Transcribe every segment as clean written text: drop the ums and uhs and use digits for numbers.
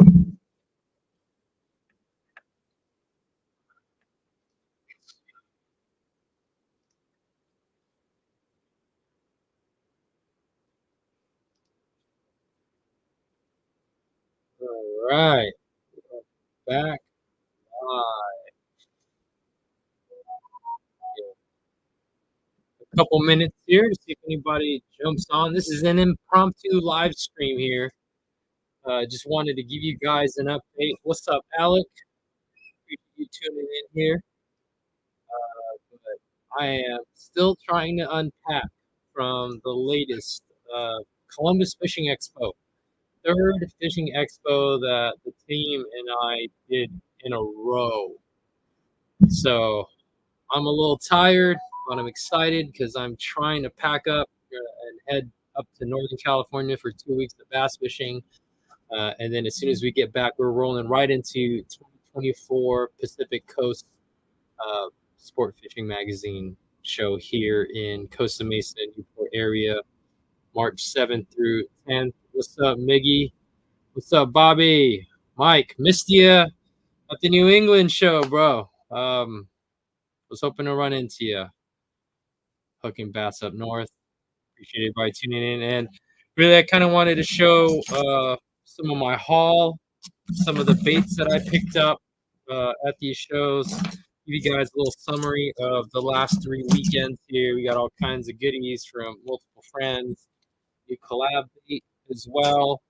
All right, back live. A couple minutes here to see if anybody jumps on. This is an impromptu live stream here. Just wanted to give you guys an update. What's up, Alec? Appreciate you tuning in here. But I am still trying to unpack from the latest Columbus Fishing Expo, third fishing expo that the team and I did in a row. So I'm a little tired, but I'm excited because I'm trying to pack up and head up to Northern California for 2 weeks of bass fishing. And then as soon as we get back, we're rolling right into 2024 Pacific Coast Sport Fishing Magazine show here in Costa Mesa, Newport area, March 7th through 10th. What's up, Miggy? What's up, Bobby? Mike, missed you at the New England show, bro. Was hoping to run into you. Hooking bass up north. Appreciate everybody tuning in. And really, I kind of wanted to show some of my haul, some of the baits that I picked up at these shows. Give you guys a little summary of the last 3 weekends here. We got all kinds of goodies from multiple friends. You collab bait as well.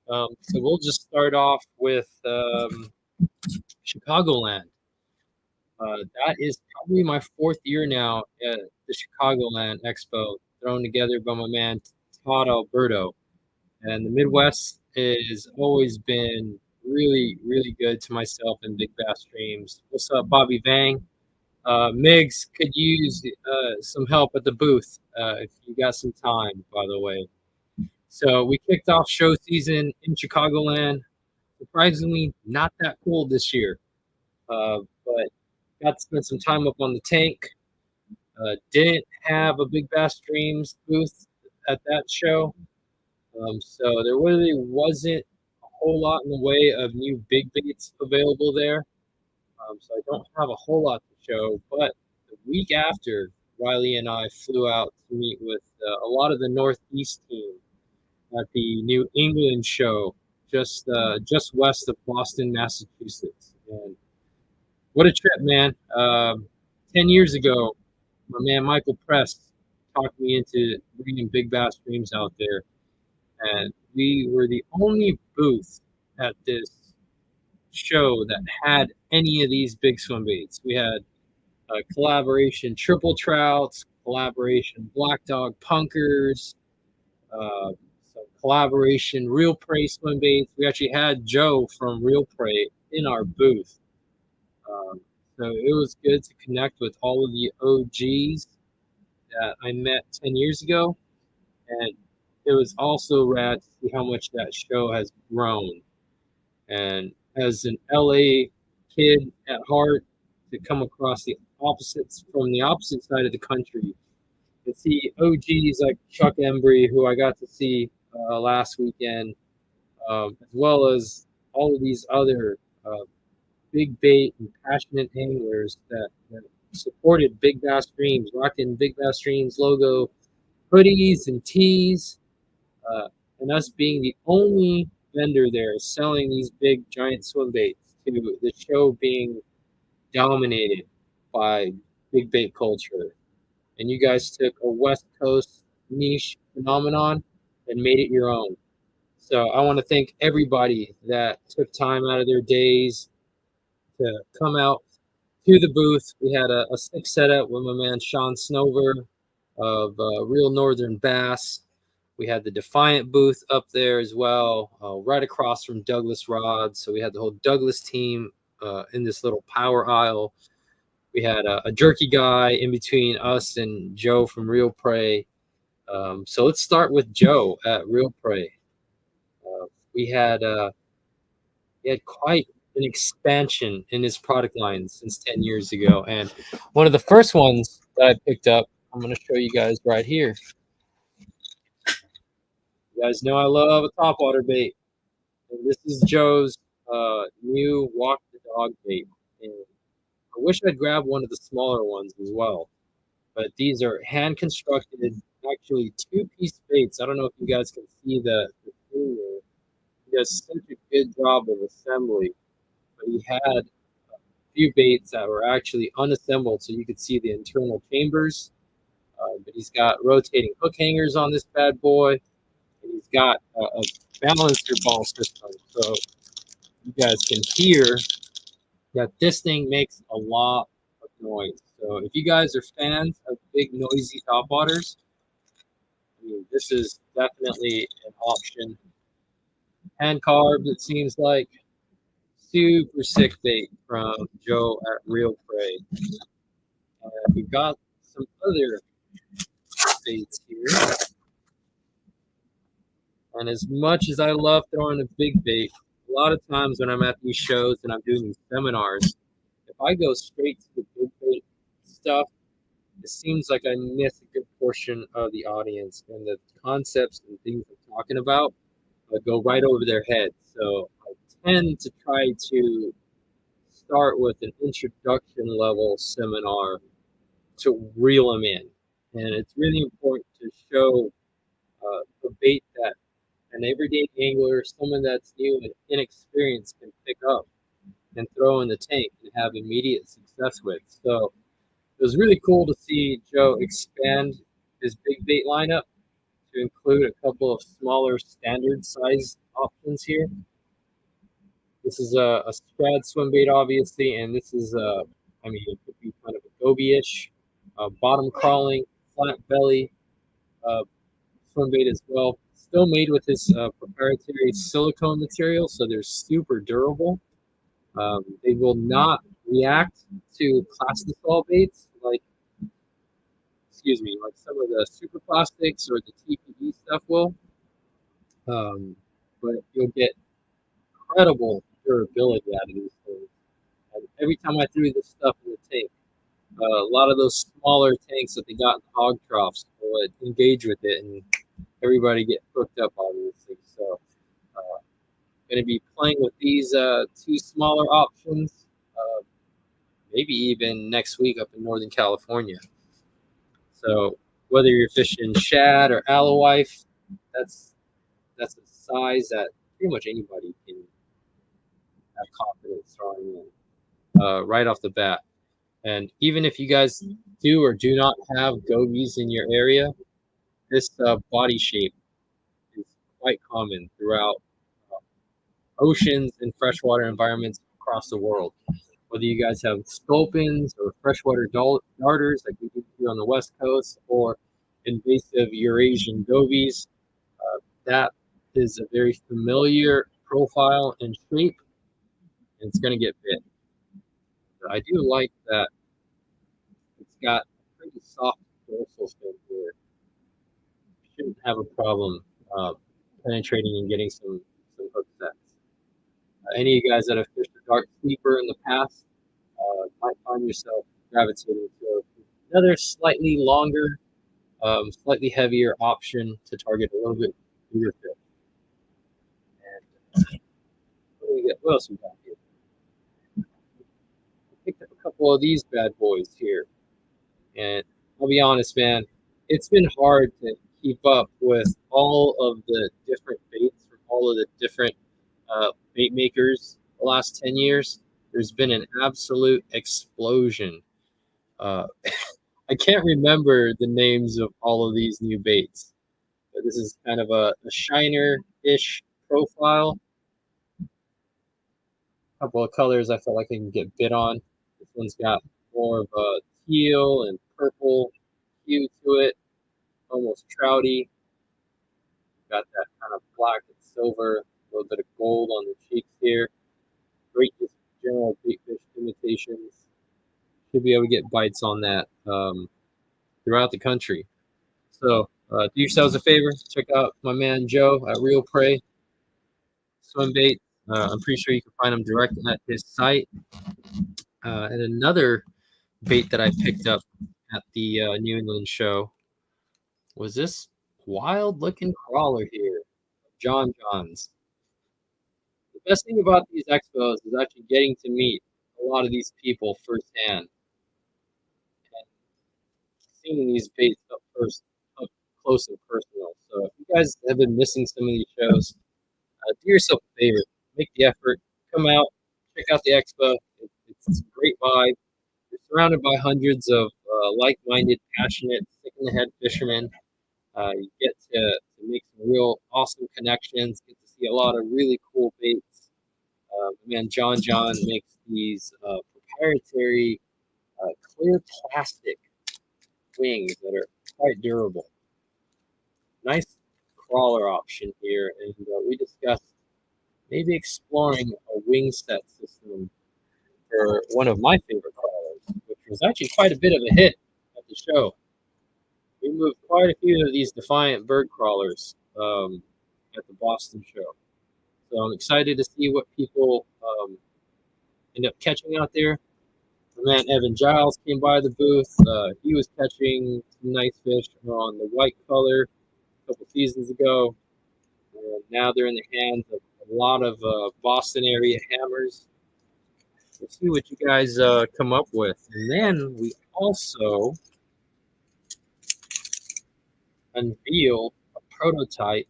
So we'll just start off with Chicagoland. That is probably my 4th year now at the Chicagoland Expo, thrown together by my man Todd Alberto. And the Midwest has always been really, really good to myself and big bass streams. What's up, Bobby Vang? Migs could use some help at the booth if you got some time, by the way. So we kicked off show season in Chicagoland. Surprisingly, not that cold this year, but got to spend some time up on the tank. Didn't have a big bass streams booth at that show. So there really wasn't a whole lot in the way of new big baits available there. So I don't have a whole lot to show. But the week after, Riley and I flew out to meet with a lot of the Northeast team at the New England show, just west of Boston, Massachusetts. And what a trip, man. 10 years ago, my man Michael Press talked me into bringing big bass streams out there. And we were the only booth at this show that had any of these big swim baits. We had a collaboration triple trouts, collaboration black dog punkers, some collaboration real prey swim baits. We actually had Joe from Real Prey in our booth. So it was good to connect with all of the OGs that I met 10 years ago. And it was also rad to see how much that show has grown. And as an LA kid at heart, to come across the opposites from the opposite side of the country, to see OGs like Chuck Embry, who I got to see last weekend, as well as all of these other big bait and passionate anglers that supported Big Bass Streams, rocking Big Bass Streams logo hoodies and tees, and us being the only vendor there selling these big giant swim baits, to the show being dominated by big bait culture. And you guys took a West Coast niche phenomenon and made it your own. So I want to thank everybody that took time out of their days to come out to the booth. We had a sick setup with my man Sean Snover of Real Northern Bass. We had the Defiant booth up there as well, right across from Douglas Rods. So we had the whole Douglas team in this little power aisle. We had a jerky guy in between us and Joe from Real Prey. So let's start with Joe at Real Prey. We had quite an expansion in his product line since 10 years ago. And one of the first ones that I picked up, I'm going to show you guys right here. You guys know I love a topwater bait. And this is Joe's new walk the dog bait. And I wish I'd grabbed one of the smaller ones as well. But these are hand constructed, actually two-piece baits. I don't know if you guys can see the thing there. He does such a good job of assembly. But he had a few baits that were actually unassembled, so you could see the internal chambers. But he's got rotating hook hangers on this bad boy, and he's got a balancer ball system. So you guys can hear that this thing makes a lot of noise. So if you guys are fans of big noisy topwaters, I mean, this is definitely an option. Hand carved, it seems like. Super sick bait from Joe at Real Prey. We've got some other baits here. And as much as I love throwing a big bait, a lot of times when I'm at these shows and I'm doing these seminars, if I go straight to the big bait stuff, it seems like I miss a good portion of the audience, and the concepts and things I'm talking about go right over their heads. So I tend to try to start with an introduction level seminar to reel them in. And it's really important to show a bait that an everyday angler, someone that's new and inexperienced, can pick up and throw in the tank and have immediate success with. So it was really cool to see Joe expand his big bait lineup to include a couple of smaller standard size options here. This is a spread swim bait, obviously, and this is I mean, it could be kind of a goby-ish, bottom crawling, flat belly uh, swim bait as well. Still made with this proprietary silicone material, so they're super durable. They will not react to plastisol baits like, excuse me, like some of the super plastics or the TPE stuff will. But you'll get incredible durability out of these things. And every time I threw this stuff in the tank, a lot of those smaller tanks that they got in the hog troughs would engage with it, and everybody get hooked up on these things. So, going to be playing with these two smaller options, maybe even next week up in Northern California. So, whether you're fishing shad or alewife, that's a size that pretty much anybody can have confidence throwing in right off the bat. And even if you guys do or do not have gobies in your area, this body shape is quite common throughout oceans and freshwater environments across the world. Whether you guys have sculpins or freshwater darters like we do here on the West Coast, or invasive Eurasian gobies, that is a very familiar profile and shape, and it's going to get bit. But I do like that it's got a pretty soft dorsal fin here. Shouldn't have a problem penetrating and getting some hook sets. Any of you guys that have fished a dark sleeper in the past might find yourself gravitating to another slightly longer, slightly heavier option to target a little bit bigger fish. And what else we got here? I picked up a couple of these bad boys here, and I'll be honest, man, it's been hard to keep up with all of the different baits from all of the different bait makers the last 10 years. There's been an absolute explosion. Uh, I can't remember the names of all of these new baits, but this is kind of a shiner-ish profile. A couple of colors I felt like I can get bit on. This one's got more of a teal and purple hue to it, almost trouty. Got that kind of black and silver, a little bit of gold on the cheeks here. Great just general bait fish imitations. Should be able to get bites on that throughout the country. So do yourselves a favor, check out my man Joe at Real Prey Swim Bait. I'm pretty sure you can find him direct at his site. And another bait that I picked up at the New England show was this wild looking crawler here, John John's. best thing about these expos is actually getting to meet a lot of these people firsthand, seeing these baits up close and personal. So if you guys have been missing some of these shows, do yourself a favor, make the effort, come out, check out the expo. It's a great vibe. You're surrounded by hundreds of like-minded, passionate, stick-in-the-head fishermen. You get to make some real awesome connections, get to see a lot of really cool baits. Man, John makes these proprietary clear plastic wings that are quite durable. Nice crawler option here, and we discussed maybe exploring a wing set system for one of my favorite crawlers, which was actually quite a bit of a hit at the show. We moved quite a few of these Defiant bird crawlers at the Boston show. So I'm excited to see what people end up catching out there. My man Evan Giles came by the booth. He was catching some nice fish on the white color a couple seasons ago. And now they're in the hands of a lot of Boston area hammers. We'll see what you guys come up with. And then we also unveiled a prototype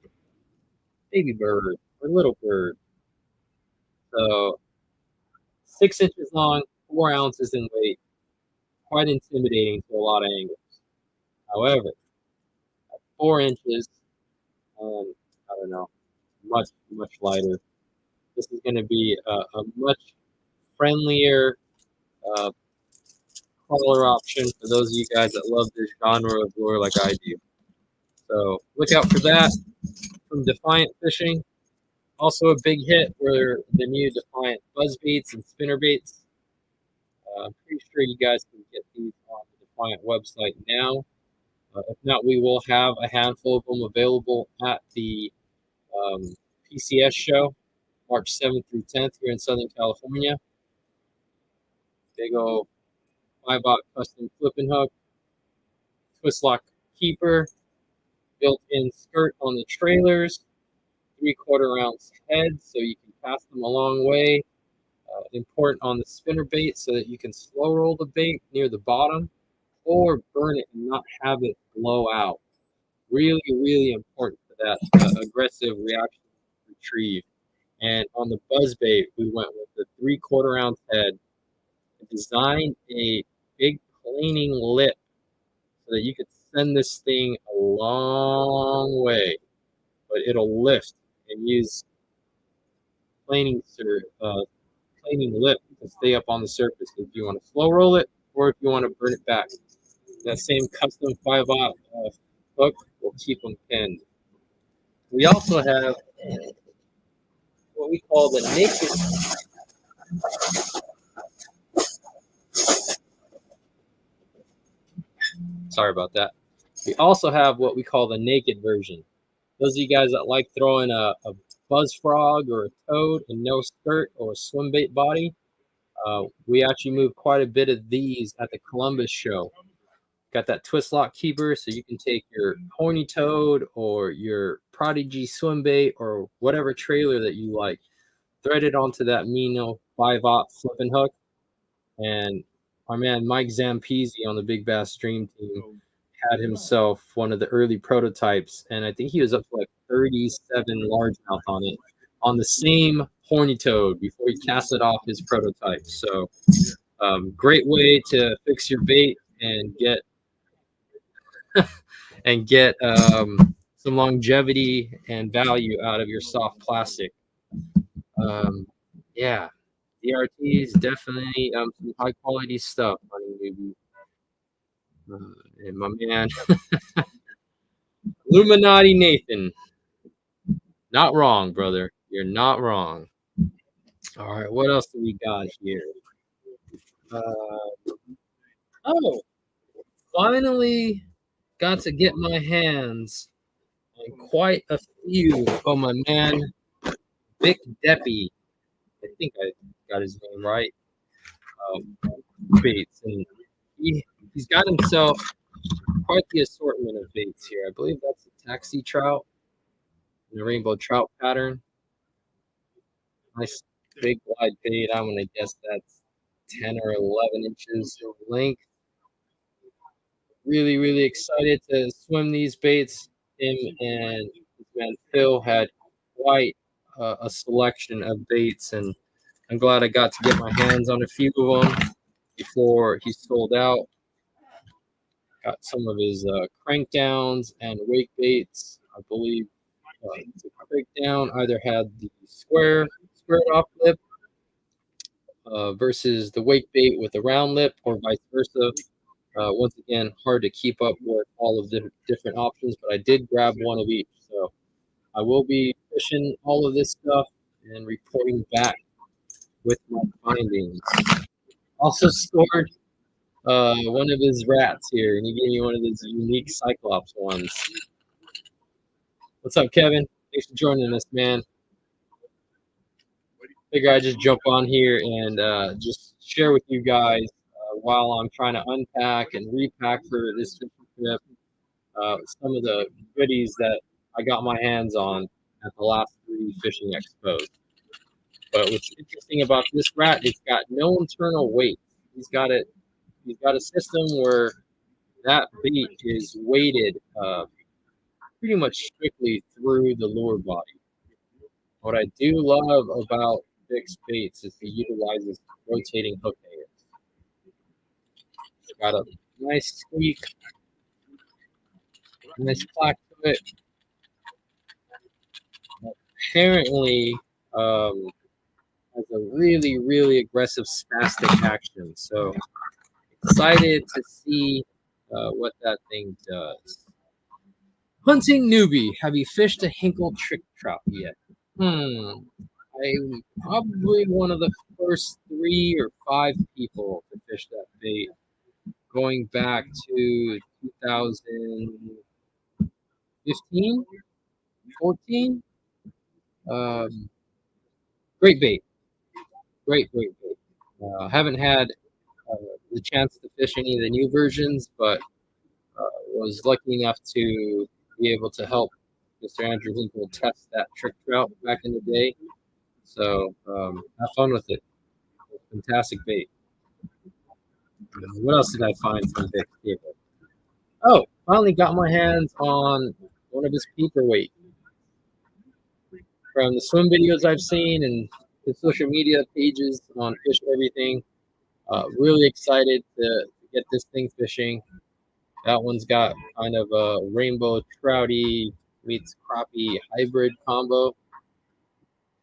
baby bird or little bird. So 6 inches long, 4 ounces in weight, quite intimidating to a lot of anglers. However, at 4 inches, I don't know, much lighter. This is going to be a much friendlier crawler option for those of you guys that love this genre of lure like I do. So look out for that from Defiant Fishing. Also a big hit were the new Defiant buzz baits and spinner baits. I'm pretty sure you guys can get these on the Defiant website now. If not, we will have a handful of them available at the PCS show, March 7th through 10th here in Southern California. Big old 5/0 custom flipping hook, twist lock keeper, built-in skirt on the trailers, 3/4 ounce head so you can cast them a long way. Important on the spinner bait so that you can slow roll the bait near the bottom or burn it and not have it blow out. Really important for that aggressive reaction retrieve. And on the buzz bait, we went with the 3/4 ounce head and designed a big planing lip so that you could send this thing a long way, but it'll lift and use planing lip to stay up on the surface if you want to slow roll it or if you want to burn it back. That same custom 5/0 hook will keep them pinned. We also have what we call the naked. Sorry about that. We also have what we call the naked version. Those of you guys that like throwing a buzz frog or a toad and no skirt or a swim bait body, we actually moved quite a bit of these at the Columbus show. Got that twist lock keeper so you can take your horny toad or your prodigy swim bait or whatever trailer that you like, thread it onto that Mino 5/0 flipping hook. And our man Mike Zampese on the Big Bass Stream team had himself one of the early prototypes, and I think he was up to like 37 largemouth on it on the same horny toad before he cast it off his prototype. So great way to fix your bait and get some longevity and value out of your soft plastic. Yeah, DRT is definitely some high quality stuff, honey, and my man Illuminati Nathan, not wrong, brother. You're not wrong. All right, what else do we got here? Oh, finally got to get my hands on quite a few. Oh, my man, Vic Deppy. I think I got his name right. Baits, and he's got himself quite the assortment of baits here. I believe that's a taxi trout, and a rainbow trout pattern. Nice big wide bait. I'm gonna guess that's 10 or 11 inches in length. Really, really excited to swim these baits. Him and his man Phil had quite a selection of baits, and I'm glad I got to get my hands on a few of them before he sold out. Got some of his crank downs and wake baits. I believe the crank down either had the squared off lip versus the wake bait with a round lip, or vice versa. Once again, hard to keep up with all of the different options, but I did grab one of each. So I will be fishing all of this stuff and reporting back with my findings. Also scored one of his rats here, and he gave me one of his unique Cyclops ones. What's up, Kevin? Thanks for joining us, man. Figure I just jump on here and just share with you guys while I'm trying to unpack and repack for this fishing trip some of the goodies that I got my hands on at the last 3 fishing expos. But what's interesting about this rat, it's got no internal weight. He's got a system where that bait is weighted pretty much strictly through the lure body. What I do love about Vic's baits is he utilizes rotating hook hangers. It's got a nice squeak, nice clack to it. Apparently, has a really, really aggressive spastic action. So excited to see what that thing does. Hunting newbie, have you fished a Hinkle trick trout yet? I'm probably one of the first 3 or 5 people to fish that bait, going back to 2015, 14. Great bait, great bait. Haven't had the chance to fish any of the new versions, but was lucky enough to be able to help Mr. Andrew Hinkle test that trick trout back in the day. So have fun with it. Fantastic bait. What else did I find from Vic's table? Oh, finally got my hands on one of his paperweight. From the swim videos I've seen and the social media pages on Fish Everything, really excited to get this thing fishing. That one's got kind of a rainbow trouty meets crappie hybrid combo.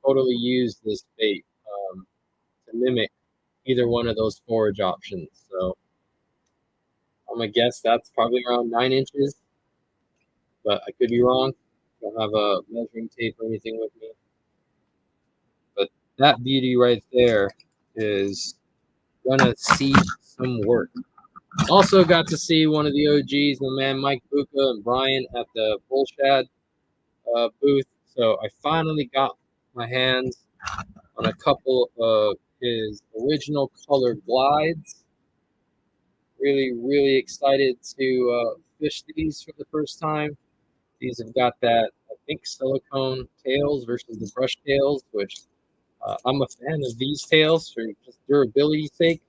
Totally use this bait to mimic either one of those forage options. So I'm gonna guess that's probably around 9 inches, but I could be wrong. Don't have a measuring tape or anything with me. But that beauty right there is gonna see some work. Also got to see one of the OGs, my man Mike Buka and Brian at the Bullshad booth. So I finally got my hands on a couple of his original color glides. Really, really excited to fish these for the first time. These have got that, I think, silicone tails versus the brush tails, which I'm a fan of these tails for just durability's sake.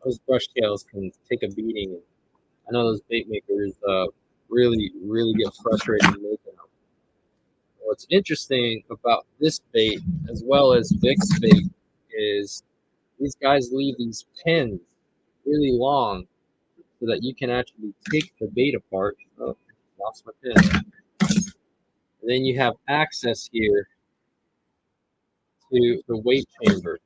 Those brush tails can take a beating. I know those bait makers really, really get frustrated making them. What's interesting about this bait, as well as Vic's bait, is these guys leave these pins really long so that you can actually take the bait apart. Oh, lost my pin. And then you have access here to the weight chamber.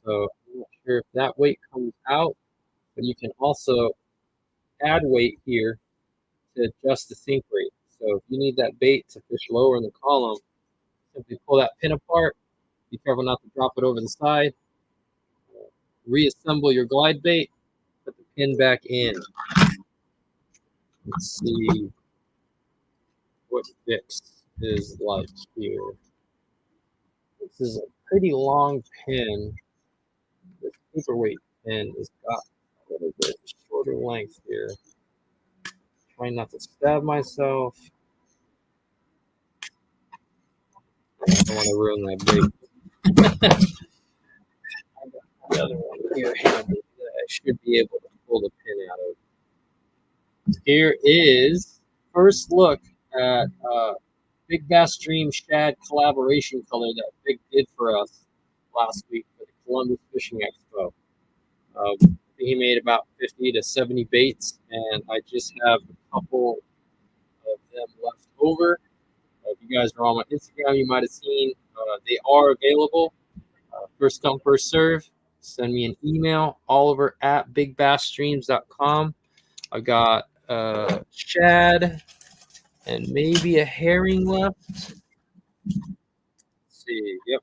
So I'm not sure if that weight comes out, but you can also add weight here to adjust the sink rate. So if you need that bait to fish lower in the column, simply pull that pin apart. Be careful not to drop it over the side. Reassemble your glide bait. Put the pin back in. Let's see what Vic's is like here. This is a pretty long pin. This paperweight pin has got a little bit shorter length here. Trying not to stab myself. want to ruin that bait. I got the other one here handy that I should be able to pull the pin out of. Here is first look at Big Bass Dream Shad collaboration color that Vic did for us last week for the Columbus Fishing Expo. He made about 50 to 70 baits, and I just have a couple of them left over. If you guys are on my Instagram, you might have seen they are available. First come, first serve. Send me an email, Oliver at bigbassstreams.com. I've got shad and maybe a herring left. Let's see, yep.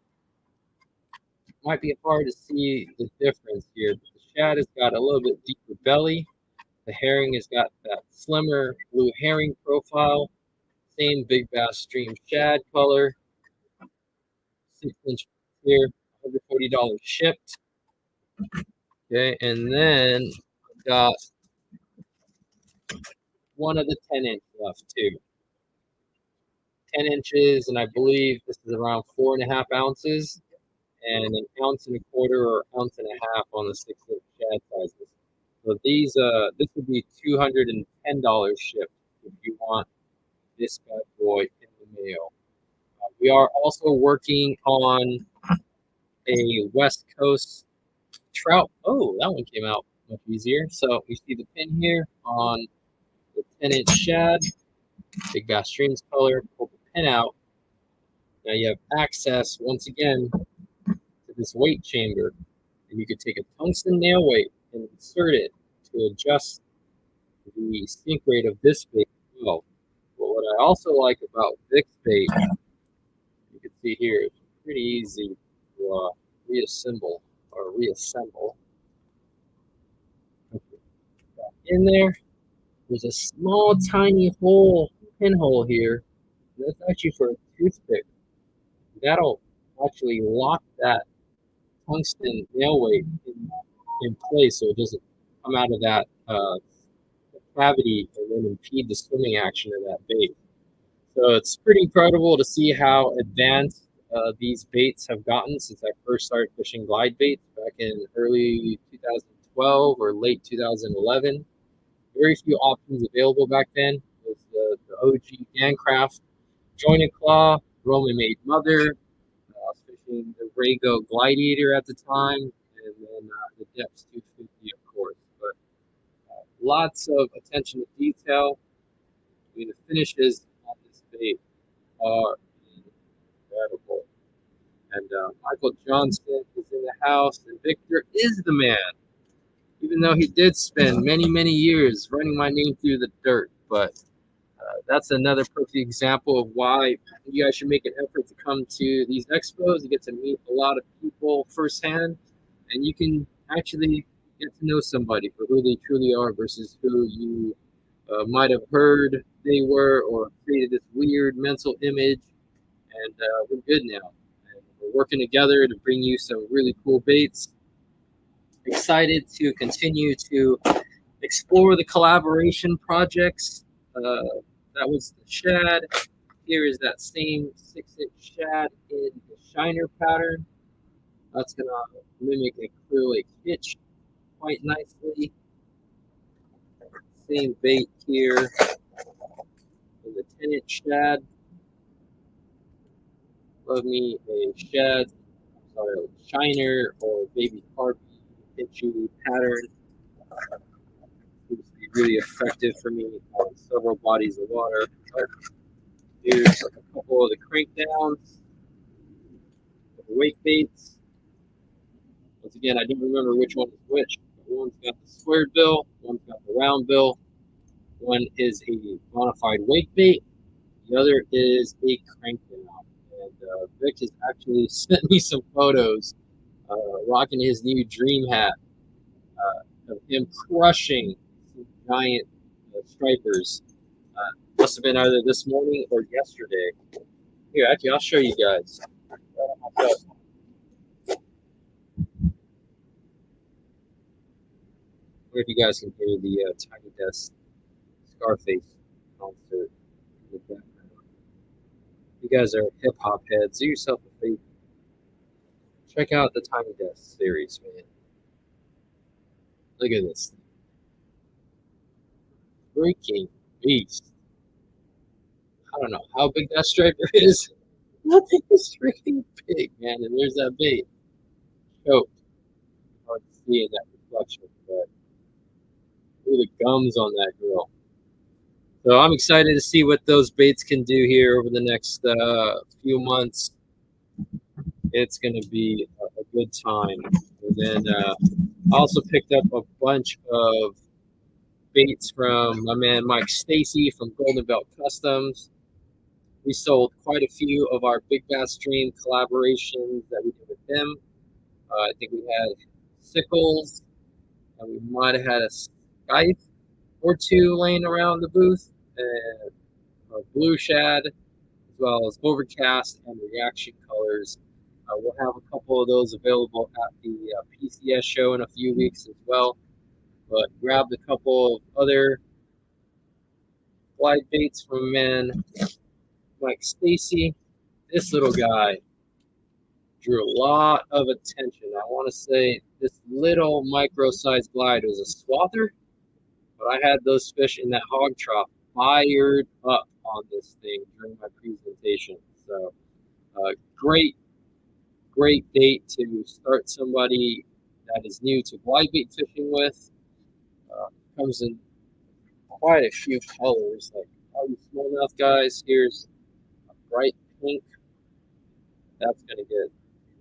Might be hard to see the difference here. But the shad has got a little bit deeper belly. The herring has got that slimmer blue herring profile. Same Big Bass Stream shad color. 6-inch here, $140 shipped. Okay, and then I've got one of the 10-inch left too. 10 inches, and I believe this is around 4.5 ounces, and an ounce and a quarter or ounce and a half on the 6-inch shad sizes. So these, this would be $210 shipped if you want this bad boy in the mail. We are also working on a West Coast trout. Oh, that one came out much easier. So you see the pin here on the 10-inch shad, Big Bass Streams color. Pull the pin out. Now you have access once again to this weight chamber, and you could take a tungsten nail weight and insert it to adjust the sink rate of this bait as well. But what I also like about Vic's bait, you can see here, it's pretty easy to reassemble. In there, there's a small, tiny hole, pinhole here. That's actually for a toothpick. That'll actually lock that tungsten nail weight in place so it doesn't come out of that cavity and then impede the swimming action of that bait. So it's pretty incredible to see how advanced these baits have gotten since I first started fishing glide baits back in early 2012 or late 2011. Very few options available back then. It was the OG Gancraft Jointed Claw, Roman Made Mother. I was fishing the Rago Gladiator at the time, and then the Depths 250, of course. But lots of attention to detail. I mean, the finishes on this bait are incredible. And Michael Johnson is in the house, and Victor is the man. Even though he did spend many, many years running my name through the dirt. But that's another perfect example of why you guys should make an effort to come to these expos. You get to meet a lot of people firsthand, and you can actually get to know somebody for who they truly are versus who you might have heard they were or created this weird mental image. And we're good now. And we're working together to bring you some really cool baits. Excited to continue to explore the collaboration projects. That was the shad. Here is that same 6-inch shad in the shiner pattern. That's going to mimic a clear lake hitch quite nicely. Same bait here in the 10-inch shad. Love me a shad, shiner or baby carp hitchy pattern. Seems to be really effective for me on several bodies of water. Here's a couple of the crank downs, the wake baits. Once again, I don't remember which one is which. One's got the squared bill, one's got the round bill. One is a modified wake bait, the other is a crank down. And Vic has actually sent me some photos rocking his new dream hat of him crushing some giant stripers. Must have been either this morning or yesterday. Here, actually, I'll show you guys. I wonder if you guys can hear the Tiny Desk Scarface concert in the background. You guys are hip hop heads. Do yourself a favor. Check out the Tiny Desk series, man. Look at this freaking beast. I don't know how big that striper is. That thing is freaking big, man. And there's that bait. Choked. Hard to see in that reflection, but look at the gums on that girl. So I'm excited to see what those baits can do here over the next few months. It's going to be a good time. And then I also picked up a bunch of baits from my man Mike Stacy from Golden Belt Customs. We sold quite a few of our Big Bass Stream collaborations that we did with him. I think we had sickles, and we might have had a scythe or two laying around the booth, and a blue shad, as well as overcast and reaction colors. We'll have a couple of those available at the PCS show in a few weeks as well. But grabbed a couple of other glide baits from man Mike Stacy. This little guy drew a lot of attention. I want to say this little micro-sized glide was a swather, but I had those fish in that hog trough fired up on this thing during my presentation. So great bait to start somebody that is new to glide bait fishing with. Comes in quite a few colors, like all you smallmouth guys. Here's a bright pink. That's going to get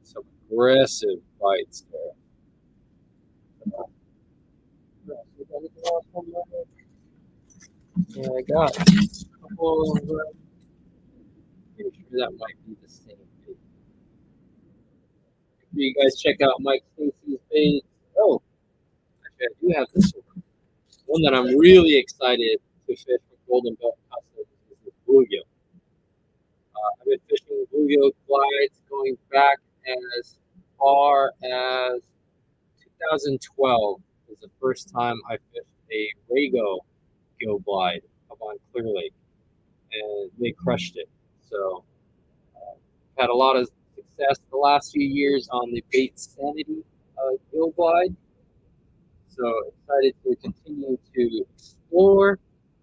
some aggressive bites there. Yeah, I got a couple of, pretty sure that might be the same bait. You guys check out Mike Stacy's bait. Oh, actually, I do have this one. One that I'm really excited to fish with Golden Belt Customs is the bluegill. I've been fishing bluegill glides going back as far as 2012 was the first time I fished a Rago gill glide up on Clear Lake, and they crushed it. So had a lot of success the last few years on the BAITS Sanity gill glide. So excited to continue to explore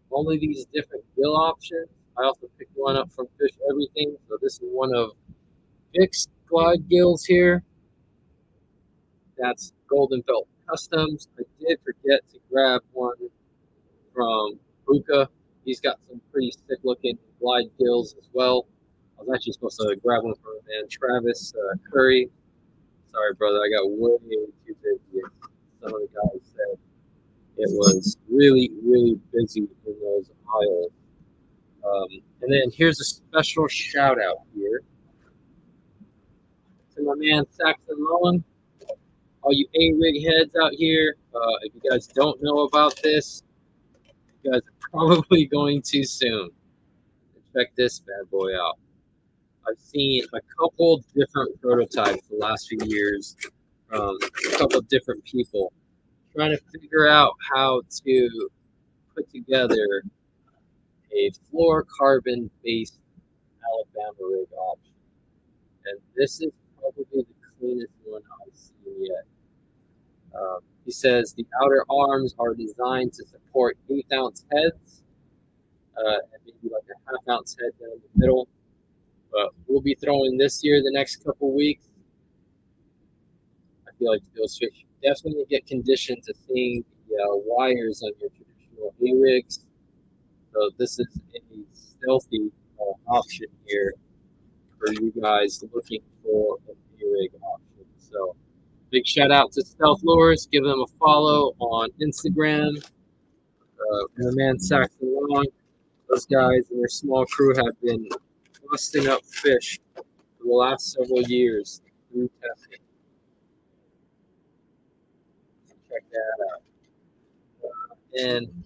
all of these different gill options. I also picked one up from Fish Everything. So this is one of Vic's glide gills here. That's Golden Belt Customs. I did forget to grab one from Buka. He's got some pretty sick looking glide gills as well. I was actually supposed to grab one from man Travis Curry. Sorry, brother, I got way too busy. Some of the guys said it was really, really busy in those aisles. And then here's a special shout out here to my man Saxon Long. All you A-rig heads out here, if you guys don't know about this, you guys are probably going too soon. Check this bad boy out. I've seen a couple different prototypes the last few years from a couple different people trying to figure out how to put together a fluorocarbon based Alabama rig option. And this is probably the cleanest one I've seen yet. He says the outer arms are designed to support 1/8 ounce heads and maybe like a 1/2 ounce head down the middle. But we'll be throwing this here the next couple weeks. I feel like those fish definitely get conditioned to seeing the wires on your traditional A-rigs. So this is a stealthy option here for you guys looking for an A-rig option. So big shout out to Stealth Lures. Give them a follow on Instagram. My man Saxon Long. Those guys and their small crew have been busting up fish for the last several years through testing. Check that out. And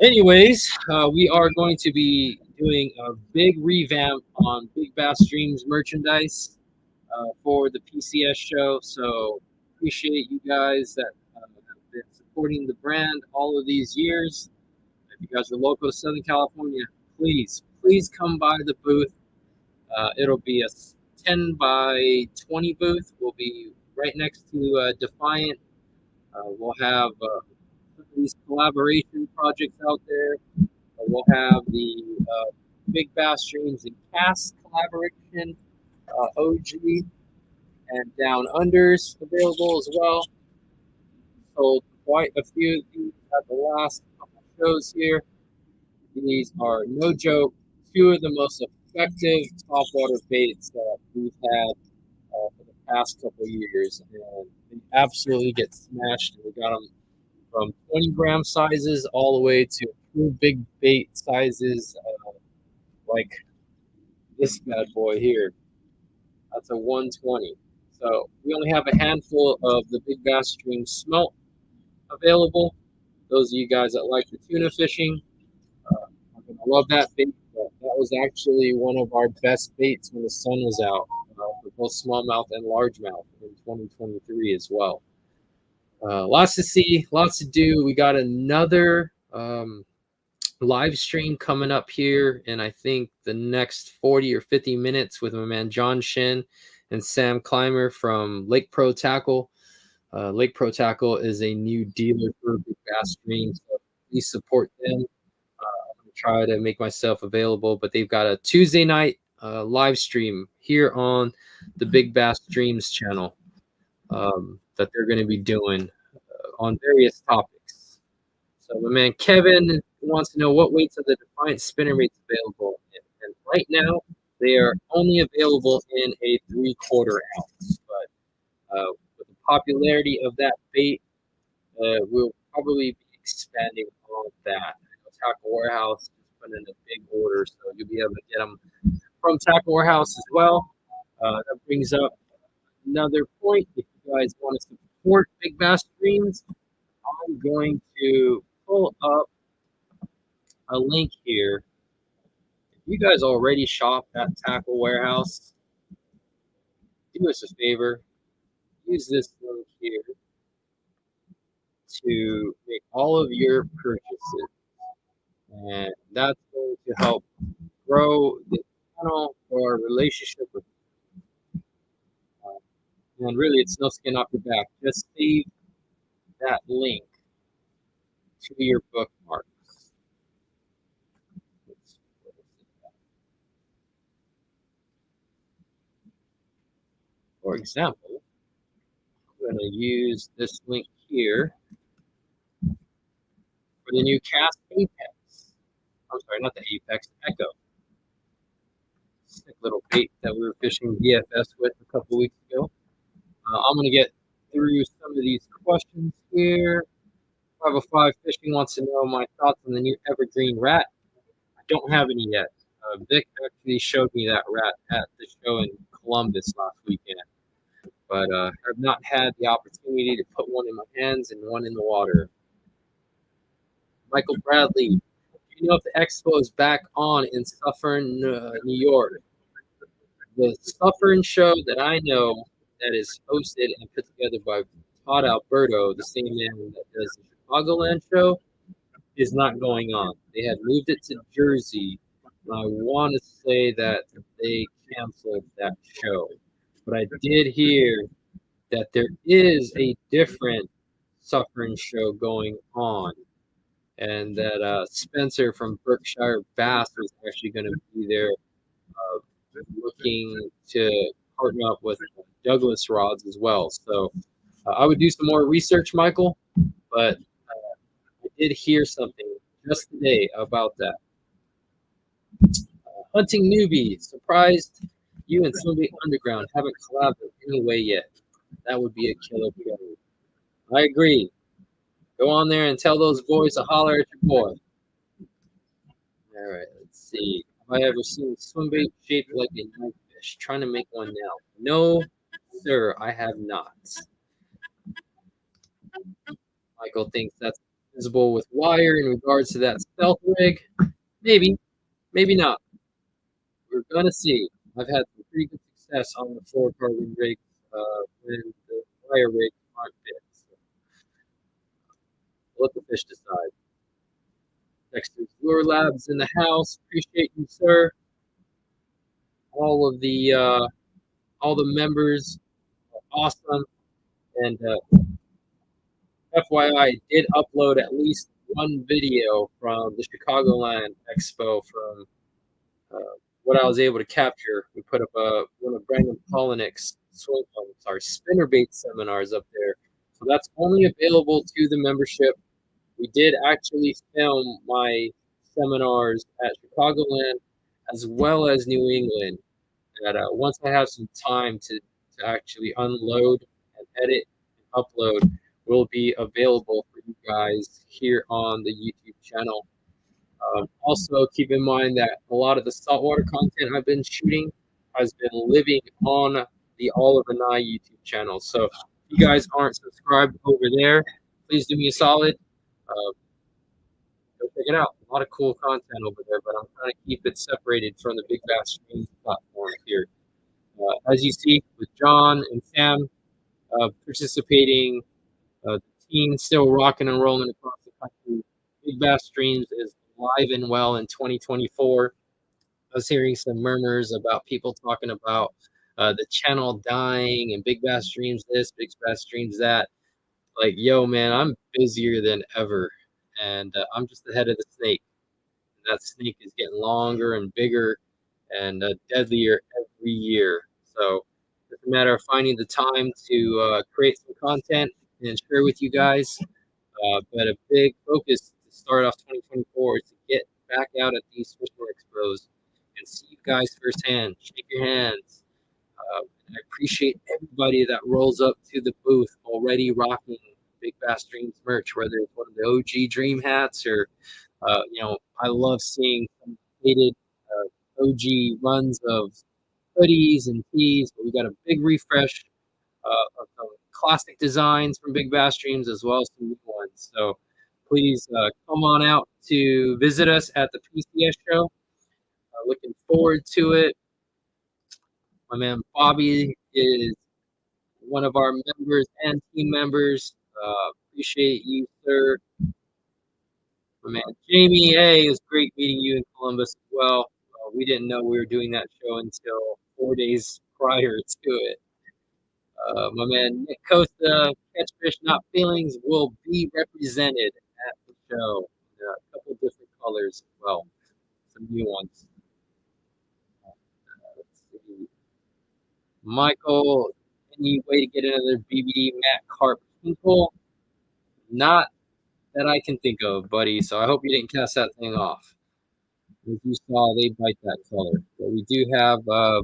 anyways, we are going to be doing a big revamp on Big Bass Streams merchandise for the PCS show. So appreciate you guys that have been supporting the brand all of these years. If you guys are local to Southern California, please come by the booth. It'll be a 10 by 20 booth. We'll be right next to Defiant. We'll have some of these collaboration projects out there. We'll have the Big Bass Streams and Cast collaboration, OG, and Down Unders available as well. Sold quite a few of these at the last couple shows here. These are no joke, two of the most effective topwater baits that we've had for the past couple of years, and they absolutely get smashed. We got them from 20-gram sizes all the way to true big bait sizes, like this bad boy here. That's a 120. So we only have a handful of the Big Bass Stream smelt available. Those of you guys that like the tuna fishing, I love that bait. That was actually one of our best baits when the sun was out for both smallmouth and largemouth in 2023 as well. Lots to see, lots to do. We got another live stream coming up here in I think the next 40 or 50 minutes with my man John Shin and Sam Clymer from Lake Pro Tackle. Lake Pro Tackle is a new dealer for Big Bass Stream, so please support them. I'm going to try to make myself available, but they've got a Tuesday night live stream here on the Big Bass Streams channel that they're going to be doing on various topics. So my man Kevin wants to know what weights are the Defiant spinnerbaits available in. And right now, they are only available in a 3/4 ounce. But with the popularity of that bait, we'll probably be expanding on that. I know Tackle Warehouse is putting in a big order, so you'll be able to get them from Tackle Warehouse as well. That brings up another point. If you guys want to support Big Bass Streams, I'm going to pull up a link here. If you guys already shop at Tackle Warehouse, do us a favor. Use this link here to make all of your purchases. And that's going to help grow the channel or our relationship with you. And really, it's no skin off your back. Just save that link to your bookmarks. For example, I'm going to use this link here for the new Cast Apex. I'm sorry, not the Apex, Echo. Sick little bait that we were fishing DFS with a couple weeks ago. I'm going to get through some of these questions here. 505 Fishing wants to know my thoughts on the new Evergreen Rat. I don't have any yet. Vic actually showed me that rat at the show in Columbus last weekend, but I've not had the opportunity to put one in my hands and one in the water. Michael Bradley, do you know if the expo is back on in Suffern, New York? The Suffern show that I know that is hosted and put together by Todd Alberto, the same man that does the Chicagoland show, is not going on. They had moved it to Jersey. I want to say that they canceled that show. But I did hear that there is a different Suffering show going on, and that Spencer from Berkshire Bass is actually going to be there looking to partner up with Douglas Rods as well. So I would do some more research, Michael, but I did hear something just today about that. Hunting Newbie, surprised you and Swimbaits Underground haven't collabed in any way yet. That would be a killer show. I agree. Go on there and tell those boys to holler at your boy. All right, let's see. Have I ever seen a swimbait shaped like a knifefish? Trying to make one now. No, sir, I have not. Michael thinks that's visible with wire in regards to that stealth rig. Maybe, maybe not. We're gonna see. I've had some pretty good success on the fluorocarbon rigs when the wire rigs aren't fit. So let the fish decide. Dexter's Lure Labs in the house. Appreciate you, sir. all the members are awesome. And FYI, I did upload at least one video from the Chicagoland Expo from what I was able to capture. We put up one of Brandon Polinick's spinnerbait seminars up there. So that's only available to the membership. We did actually film my seminars at Chicagoland as well as New England. That once I have some time to actually unload and edit and upload, will be available for you guys here on the YouTube channel. Also, keep in mind that a lot of the saltwater content I've been shooting has been living on the All of an Eye YouTube channel. So if you guys aren't subscribed over there, please do me a solid. Uh, Go check it out. A lot of cool content over there, but I'm trying to keep it separated from the Big Bass Streams platform here. As you see with John and Sam participating, the team still rocking and rolling across the country. Big Bass Streams is live and well in 2024. I was hearing some murmurs about people talking about the channel dying and Big Bass Streams this, Big Bass Streams that. Like, yo, man, I'm busier than ever, and I'm just the head of the snake. That snake is getting longer and bigger and deadlier every year. So it's a matter of finding the time to create some content and share with you guys. But a big focus to start off 2024 is to get back out at these fishing expos and see you guys firsthand, shake your hands. I appreciate everybody that rolls up to the booth already rocking Big Bass Dreams merch, whether it's one of the OG Dream hats or, I love seeing some dated OG runs of hoodies and tees. But we got a big refresh of some classic designs from Big Bass Dreams as well as some new ones. So please come on out to visit us at the PCS show. Looking forward to it. My man Bobby is one of our members and team members. Appreciate you, sir. My man Jamie, hey, it was great meeting you in Columbus as well. We didn't know we were doing that show until 4 days prior to it. My man Nick Costa, Catch Fish Not Feelings, will be represented at the show. A couple of different colors as well, some new ones. Let's see. Michael, any way to get another BBD Matt Carp Kinkle? Not that I can think of, buddy. So I hope you didn't cast that thing off. As you saw, they bite that color. But we do have a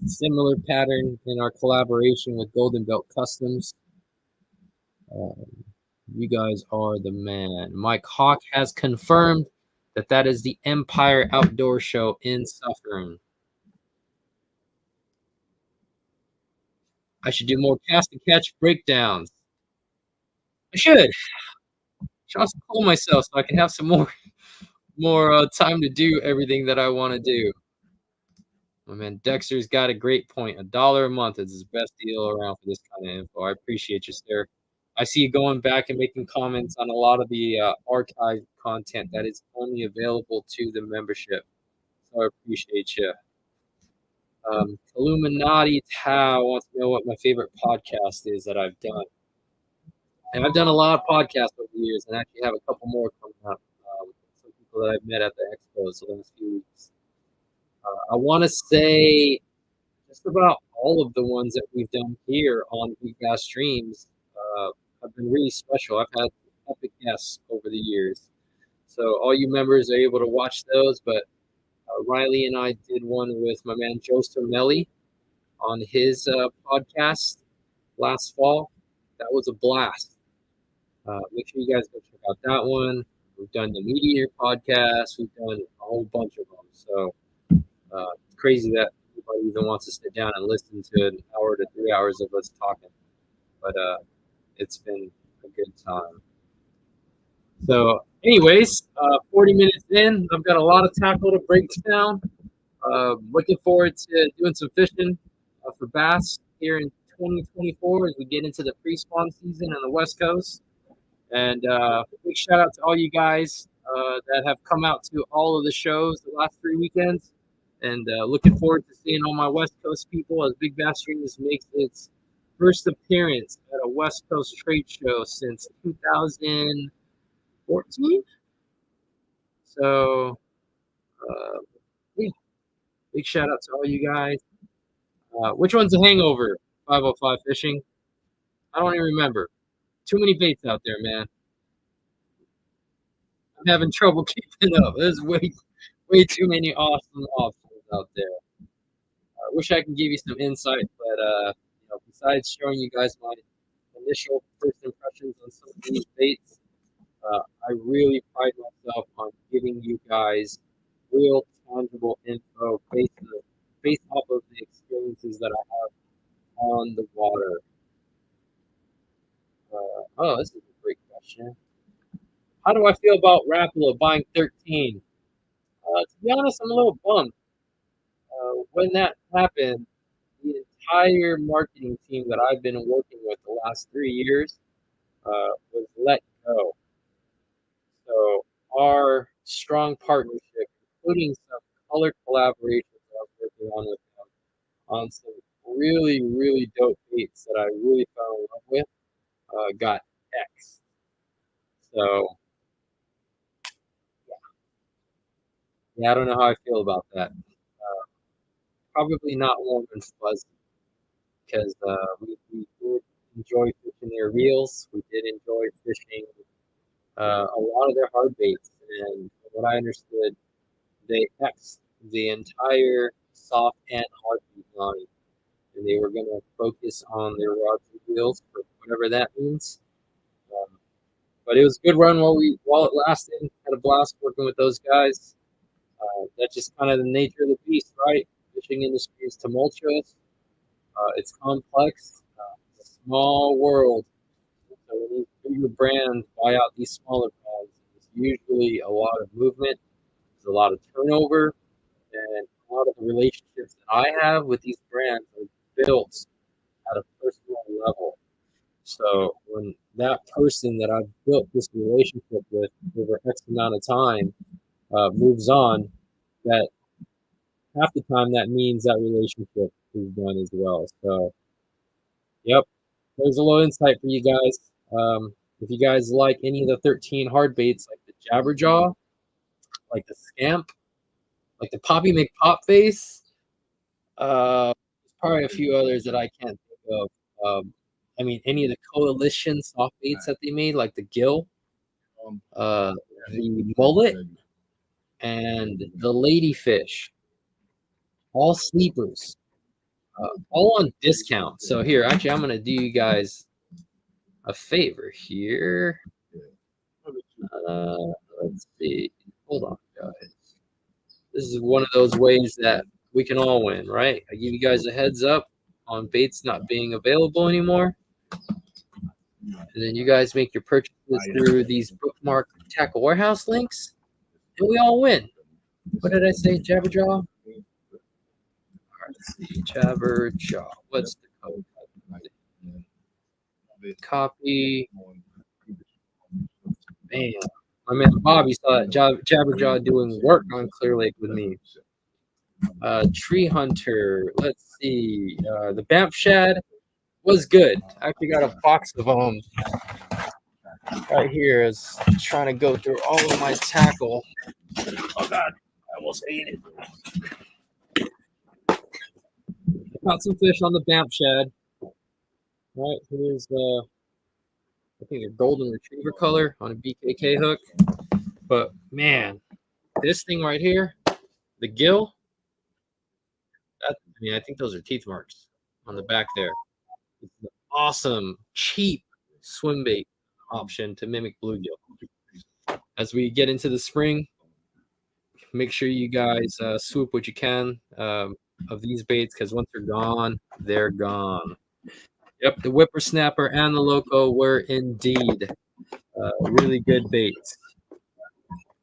similar pattern in our collaboration with Golden Belt Customs. You guys are the man. Mike Hawk has confirmed that is the Empire Outdoor Show in Suffern. I should do more cast and catch breakdowns. I should. Also call myself so I can have some more time to do everything that I want to do. My man Dexter's got a great point. $1 a month is his best deal around for this kind of info. I appreciate you, sir. I see you going back and making comments on a lot of the archived content that is only available to the membership. So I appreciate you. Illuminati Tao wants to know what my favorite podcast is that I've done. And I've done a lot of podcasts over the years and actually have a couple more coming up. Some people that I've met at the expos the last few weeks. I want to say just about all of the ones that we've done here on Big Bass Streams have been really special. I've had epic guests over the years. So all you members are able to watch those, but Riley and I did one with my man Joe Cermelli on his podcast last fall. That was a blast. Make sure you guys go check out that one. We've done the Meteor podcast. We've done a whole bunch of them. So it's crazy that anybody even wants to sit down and listen to an hour to 3 hours of us talking. But it's been a good time. So anyways, 40 minutes in, I've got a lot of tackle to break down. Looking forward to doing some fishing for bass here in 2024 as we get into the pre-spawn season on the West Coast. And big shout out to all you guys that have come out to all of the shows the last 3 weekends. and looking forward to seeing all my West Coast people as Big Bass Streams makes its first appearance at a West Coast trade show since 2014. So, yeah, big shout out to all you guys. Which one's a hangover? 505 Fishing? I don't even remember. Too many baits out there, man. I'm having trouble keeping up. There's way too many awesome options out there. I wish I could give you some insight, but besides showing you guys my initial first impressions on some of these baits, I really pride myself on giving you guys real tangible info based off of the experiences that I have on the water. Oh, this is a great question. How do I feel about Rapala buying 13? To be honest, I'm a little bummed. When that happened, the entire marketing team that I've been working with the last 3 years was let go. So our strong partnership, including some color collaborations that I'm working on with them on some really, really dope baits that I really fell in love with, got X. So yeah, I don't know how I feel about that. Probably not warm and fuzzy because we did enjoy fishing their reels. We did enjoy fishing a lot of their hard baits, and from what I understood, they X'd the entire soft and hard bait line, and they were going to focus on their rods and reels for whatever that means. Um, but it was a good run while it lasted. Had a blast working with those guys. That's just kind of the nature of the beast, right? Fishing industry is tumultuous. It's complex. It's a small world. So when these bigger brands buy out these smaller brands, there's usually a lot of movement. There's a lot of turnover, and a lot of the relationships that I have with these brands are built at a personal level. So when that person that I've built this relationship with over X amount of time moves on, that half the time that means that relationship is done as well. So, yep, there's a little insight for you guys. If you guys like any of the 13 hard baits, like the Jabberjaw, like the Scamp, like the Poppy McPop Face, there's probably a few others that I can't think of. I mean, any of the Coalition soft baits that they made, like the Gill, the Mullet, and the Ladyfish, all sleepers, all on discount. So here, actually, I'm going to do you guys a favor here. Let's see. Hold on, guys. This is one of those ways that we can all win, right? I give you guys a heads up on baits not being available anymore. And then you guys make your purchases through these bookmark Tackle Warehouse links, and we all win. What did I say, Jabberjaw? Let's see, Jabberjaw. What's the code? Copy. Man, my man Bobby saw that Jabberjaw doing work on Clear Lake with me. Tree Hunter. Let's see. The Bamf Shad was good. I actually got a box of them right here. Is trying to go through all of my tackle. Oh God, I almost ate it. Caught some fish on the Bamf Shad. Right, here's I think a golden retriever color on a BKK hook. But man, this thing right here, the gill, I think those are teeth marks on the back there. It's an awesome, cheap swim bait option to mimic bluegill. As we get into the spring, make sure you guys swoop what you can of these baits, because once they're gone, they're gone. Yep, the Whippersnapper and the Loco were indeed really good baits.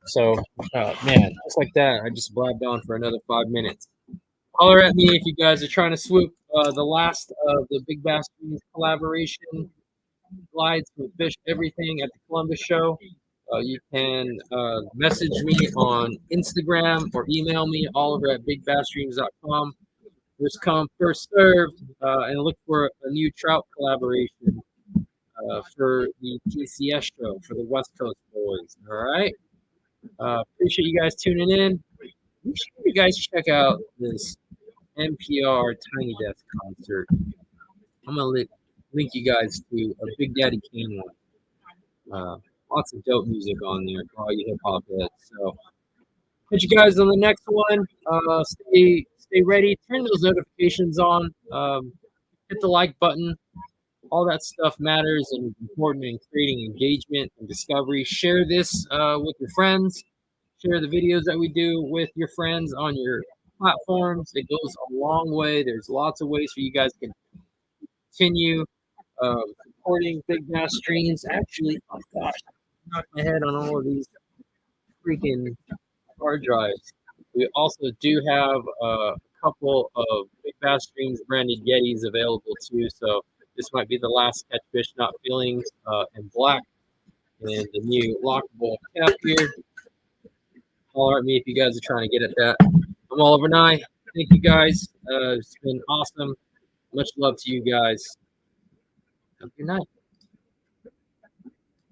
So, man, just like that, I just blabbed on for another 5 minutes. Holler at me if you guys are trying to swoop the last of the Big Bass collaboration glides with Fish Everything at the Columbus show. You can message me on Instagram or email me, Oliver at bigbassstreams.com. First come, first served, and look for a new trout collaboration for the TCS show for the West Coast boys. All right. Appreciate you guys tuning in. Make sure you guys check out this NPR Tiny Desk concert. I'm gonna link you guys to a Big Daddy Kane one. Lots of dope music on there for all you hip hop heads. So catch you guys on the next one. Stay ready. Turn those notifications on. Hit the like button. All that stuff matters and is important in creating engagement and discovery. Share this with your friends. Share the videos that we do with your friends on your platforms. It goes a long way. There's lots of ways for you guys to continue supporting Big Bass Streams. Actually, oh gosh, I knocked my head on all of these freaking hard drives. We also do have a couple of Big Bass Streams branded Yetis available too. So this might be the last Catfish Not Feelings in black and the new lockable cap here. Holler at me if you guys are trying to get at that. I'm Oliver Nye. Thank you guys. It's been awesome. Much love to you guys. Have a good night.